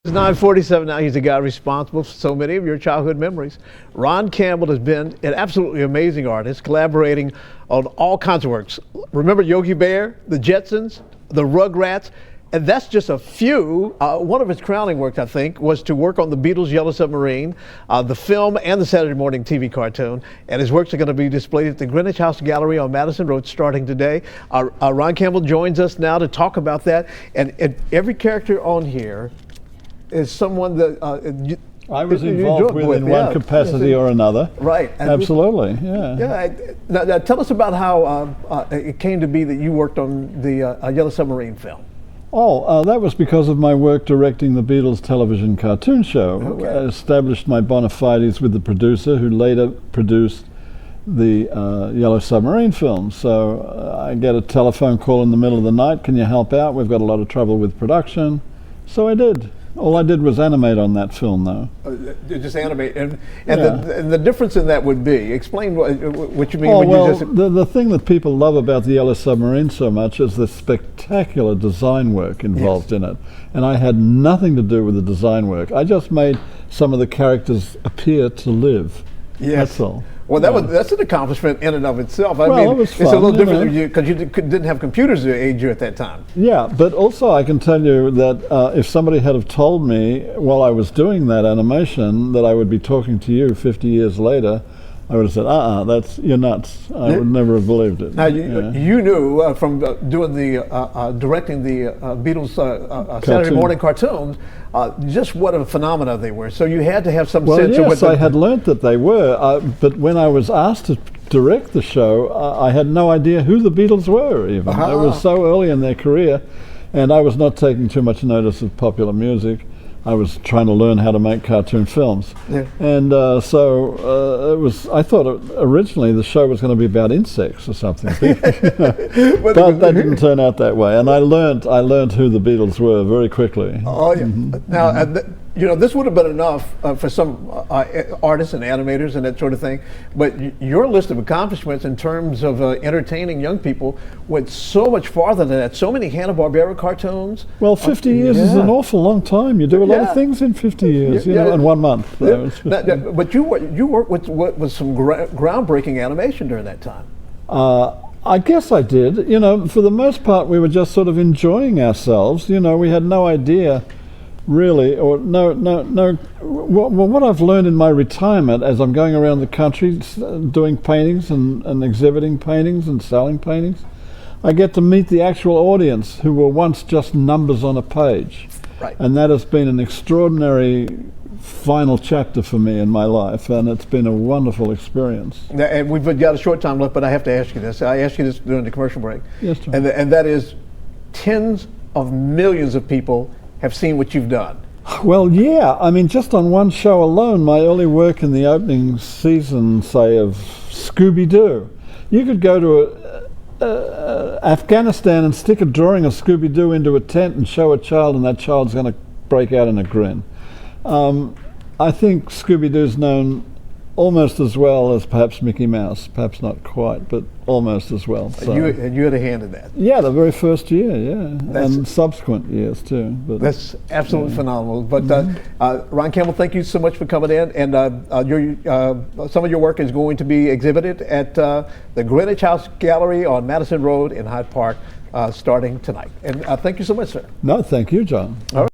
It's 9:47 now. He's the guy responsible for so many of your childhood memories. Ron Campbell has been an absolutely amazing artist, collaborating on all kinds of works. Remember Yogi Bear, the Jetsons, the Rugrats, and that's just a few. One of his crowning works, I think, was to work on the Beatles' Yellow Submarine, the film, and the Saturday morning TV cartoon. And his works are going to be displayed at the Greenwich House Gallery on Madison Road starting today. Ron Campbell joins us now to talk about that. And every character on here is someone that I was involved with in one capacity or another. Right. Absolutely, yeah. Now, tell us about how it came to be that you worked on the Yellow Submarine film. That was because of my work directing the Beatles television cartoon show. Okay. I established my bona fides with the producer who later produced the Yellow Submarine film. So I get a telephone call in the middle of the night, can you help out? We've got a lot of trouble with production. So I did. All I did was animate on that film, though. Just animate, and the difference in that would be, explain what you mean when you just... The thing that people love about the Yellow Submarine so much is the spectacular design work involved in it. And I had nothing to do with the design work. I just made some of the characters appear to live. Yes. That's all. Well, that's an accomplishment in and of itself. I mean, it was fun, it's a little different because you didn't have computers to aid you at that time. Yeah, but also I can tell you that if somebody had have told me while I was doing that animation that I would be talking to you 50 years later, I would have said, you're nuts. I would never have believed it. Now, you knew from doing directing the Beatles Saturday morning cartoons, just what a phenomena they were. So you had to have some sense of what... Yes, I had learnt that they were, but when I was asked to direct the show, I had no idea who the Beatles were even. It was so early in their career, and I was not taking too much notice of popular music. I was trying to learn how to make cartoon films. Yeah. And so it was, I thought originally the show was going to be about insects or something. But that didn't turn out that way. And I learned who the Beatles were very quickly. Oh, yeah. Now, this would have been enough for some artists and animators and that sort of thing. But your list of accomplishments in terms of entertaining young people went so much farther than that. So many Hanna-Barbera cartoons. Well, 50 years is an awful long time. You do a lot of things in 50 years, you know, in 1 month. But you worked with some groundbreaking animation during that time. I guess I did. You know, for the most part, we were just sort of enjoying ourselves. You know, we had no idea, really, or no. What I've learned in my retirement, as I'm going around the country doing paintings and exhibiting paintings and selling paintings, I get to meet the actual audience who were once just numbers on a page. Right. And that has been an extraordinary final chapter for me in my life, and it's been a wonderful experience. And we've got a short time left, but I have to ask you this. I asked you this during the commercial break. Yes, John. And that is, tens of millions of people have seen what you've done. Well, yeah. I mean, just on one show alone, my early work in the opening season, say, of Scooby-Doo, you could go to Afghanistan and stick a drawing of Scooby-Doo into a tent and show a child, and that child's going to break out in a grin. I think Scooby-Doo's known almost as well as perhaps Mickey Mouse, perhaps not quite, but almost as well. So. And you had a hand in that. Yeah, the very first year, and subsequent years too. But that's absolutely phenomenal. But Ron Campbell, thank you so much for coming in. And some of your work is going to be exhibited at the Greenwich House Gallery on Madison Road in Hyde Park starting tonight. And thank you so much, sir. No, thank you, John. All right.